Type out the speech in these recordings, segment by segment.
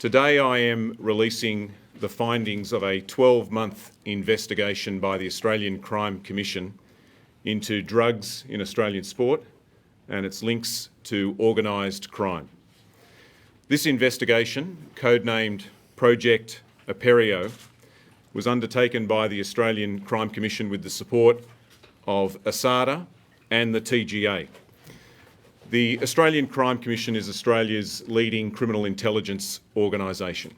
Today I am releasing the findings of a 12-month investigation by the Australian Crime Commission into drugs in Australian sport and its links to organised crime. This investigation, codenamed Project Aperio, was undertaken by the Australian Crime Commission with the support of ASADA and the TGA. The Australian Crime Commission is Australia's leading criminal intelligence organisation.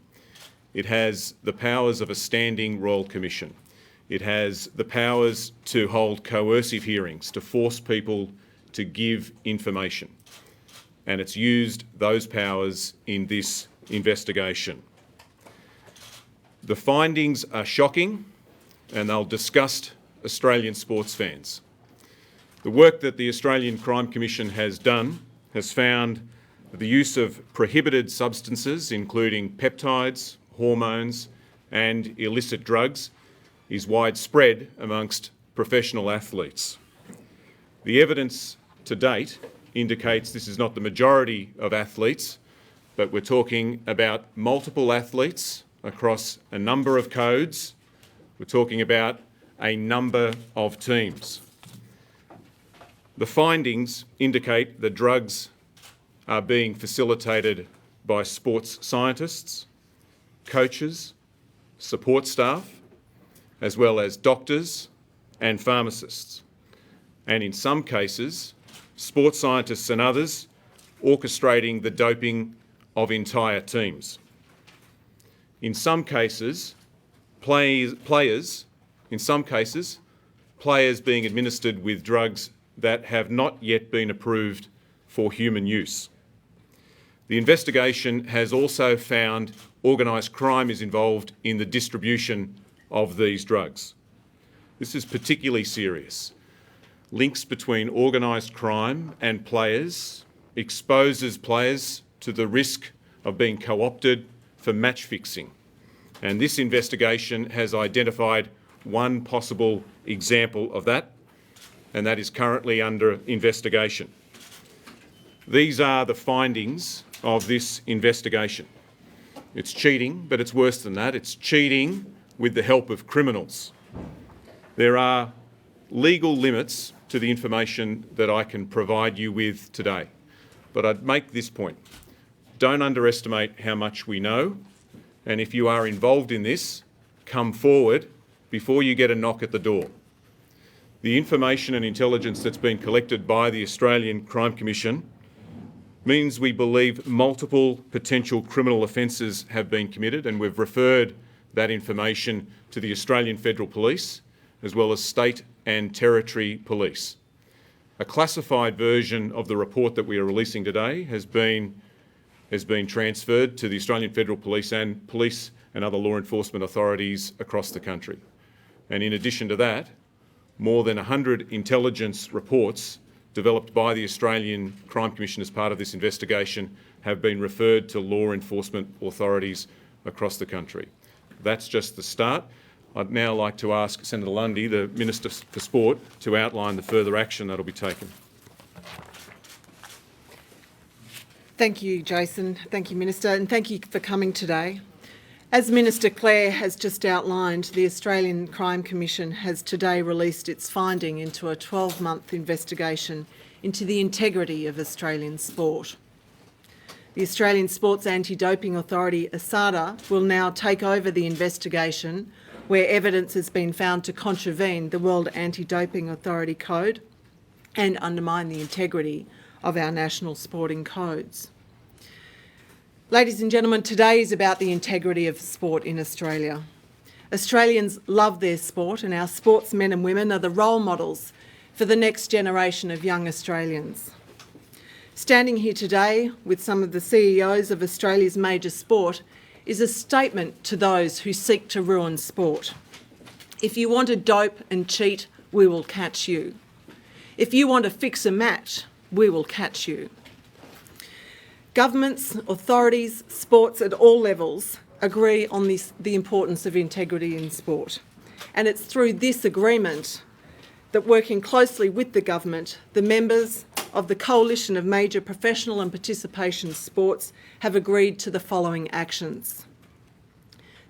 It has the powers of a standing royal commission. It has the powers to hold coercive hearings, to force people to give information. And it's used those powers in this investigation. The findings are shocking and they'll disgust Australian sports fans. The work that the Australian Crime Commission has done has found the use of prohibited substances, including peptides, hormones and illicit drugs, is widespread amongst professional athletes. The evidence to date indicates this is not the majority of athletes, but we're talking about multiple athletes across a number of codes. We're talking about a number of teams. The findings indicate that drugs are being facilitated by sports scientists, coaches, support staff, as well as doctors and pharmacists. And in some cases, sports scientists and others orchestrating the doping of entire teams. In some cases, players being administered with drugs that have not yet been approved for human use. The investigation has also found organised crime is involved in the distribution of these drugs. This is particularly serious. Links between organised crime and players exposes players to the risk of being co-opted for match fixing. And this investigation has identified one possible example of that, and that is currently under investigation. These are the findings of this investigation. It's cheating, but it's worse than that. It's cheating with the help of criminals. There are legal limits to the information that I can provide you with today, but I'd make this point. Don't underestimate how much we know, and if you are involved in this, come forward before you get a knock at the door. The information and intelligence that's been collected by the Australian Crime Commission means we believe multiple potential criminal offences have been committed, and we've referred that information to the Australian Federal Police as well as state and territory police. A classified version of the report that we are releasing today has been transferred to the Australian Federal Police and other law enforcement authorities across the country. And in addition to that, more than 100 intelligence reports developed by the Australian Crime Commission as part of this investigation have been referred to law enforcement authorities across the country. That's just the start. I'd now like to ask Senator Lundy, the Minister for Sport, to outline the further action that will be taken. Thank you, Jason. Thank you, Minister, and thank you for coming today. As Minister Clare has just outlined, the Australian Crime Commission has today released its finding into a 12-month investigation into the integrity of Australian sport. The Australian Sports Anti-Doping Authority, ASADA, will now take over the investigation where evidence has been found to contravene the World Anti-Doping Authority Code and undermine the integrity of our national sporting codes. Ladies and gentlemen, today is about the integrity of sport in Australia. Australians love their sport, and our sportsmen and women are the role models for the next generation of young Australians. Standing here today with some of the CEOs of Australia's major sport is a statement to those who seek to ruin sport. If you want to dope and cheat, we will catch you. If you want to fix a match, we will catch you. Governments, authorities, sports at all levels agree on the importance of integrity in sport. And it's through this agreement that, working closely with the government, the members of the Coalition of Major Professional and Participation Sports have agreed to the following actions.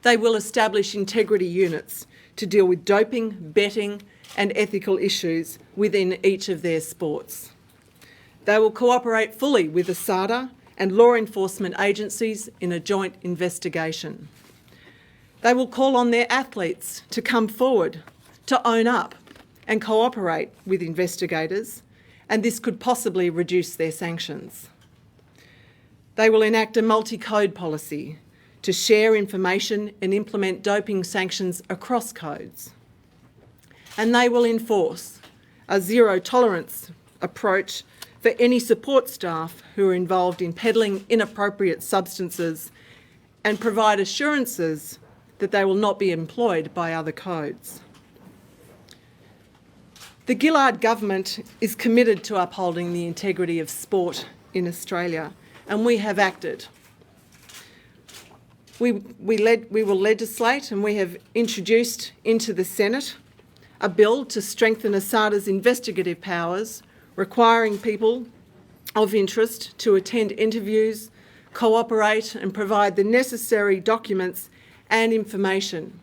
They will establish integrity units to deal with doping, betting and ethical issues within each of their sports. They will cooperate fully with ASADA and law enforcement agencies in a joint investigation. They will call on their athletes to come forward, to own up and cooperate with investigators, and this could possibly reduce their sanctions. They will enact a multi-code policy to share information and implement doping sanctions across codes. And they will enforce a zero-tolerance approach for any support staff who are involved in peddling inappropriate substances and provide assurances that they will not be employed by other codes. The Gillard government is committed to upholding the integrity of sport in Australia, and we have acted. We will legislate, and we have introduced into the Senate a bill to strengthen ASADA's investigative powers, requiring people of interest to attend interviews, cooperate and provide the necessary documents and information.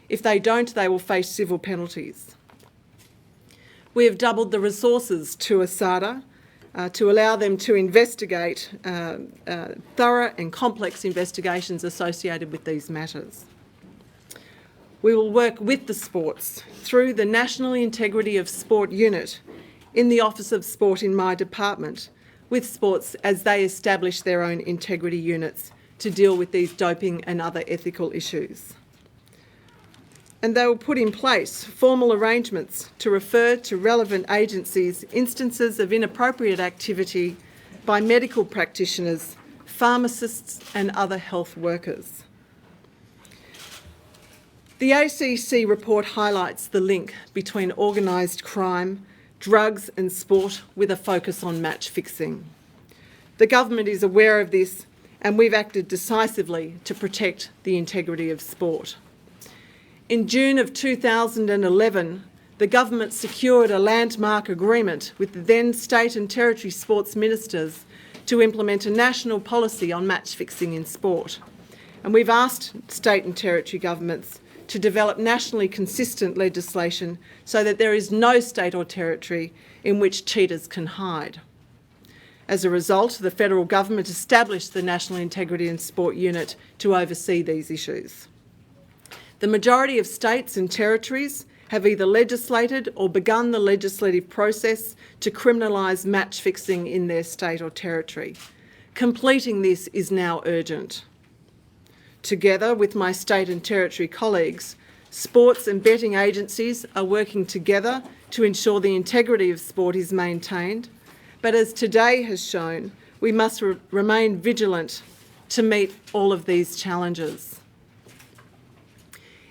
If they don't, they will face civil penalties. We have doubled the resources to ASADA to allow them to investigate thorough and complex investigations associated with these matters. We will work with the sports through the National Integrity of Sport Unit in the Office of Sport in my department, with sports as they establish their own integrity units to deal with these doping and other ethical issues. And they will put in place formal arrangements to refer to relevant agencies instances of inappropriate activity by medical practitioners, pharmacists and other health workers. The ACC report highlights the link between organised crime, drugs and sport with a focus on match fixing. The government is aware of this and we've acted decisively to protect the integrity of sport. In June of 2011, the government secured a landmark agreement with the then state and territory sports ministers to implement a national policy on match fixing in sport. And we've asked state and territory governments to develop nationally consistent legislation so that there is no state or territory in which cheaters can hide. As a result, the federal government established the National Integrity and Sport Unit to oversee these issues. The majority of states and territories have either legislated or begun the legislative process to criminalise match fixing in their state or territory. Completing this is now urgent. Together with my state and territory colleagues, sports and betting agencies are working together to ensure the integrity of sport is maintained. But as today has shown, we must remain vigilant to meet all of these challenges.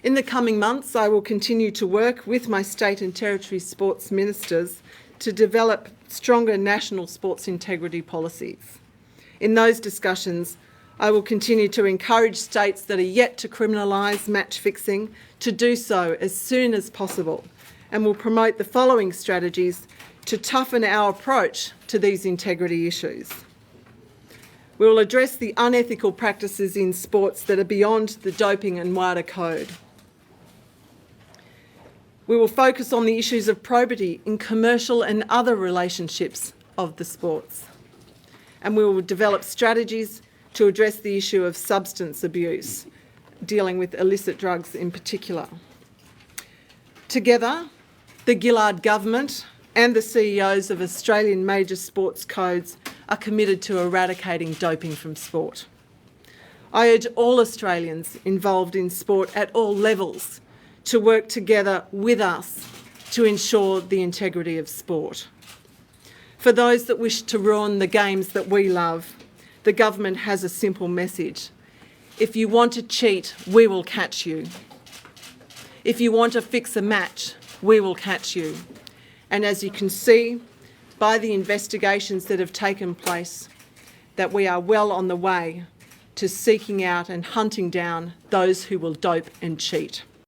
In the coming months, I will continue to work with my state and territory sports ministers to develop stronger national sports integrity policies. In those discussions, I will continue to encourage states that are yet to criminalise match fixing to do so as soon as possible, and will promote the following strategies to toughen our approach to these integrity issues. We will address the unethical practices in sports that are beyond the doping and WADA code. We will focus on the issues of probity in commercial and other relationships of the sports. And we will develop strategies to address the issue of substance abuse, dealing with illicit drugs in particular. Together, the Gillard government and the CEOs of Australian major sports codes are committed to eradicating doping from sport. I urge all Australians involved in sport at all levels to work together with us to ensure the integrity of sport. For those that wish to ruin the games that we love, the government has a simple message. If you want to cheat, we will catch you. If you want to fix a match, we will catch you. And as you can see by the investigations that have taken place, that we are well on the way to seeking out and hunting down those who will dope and cheat.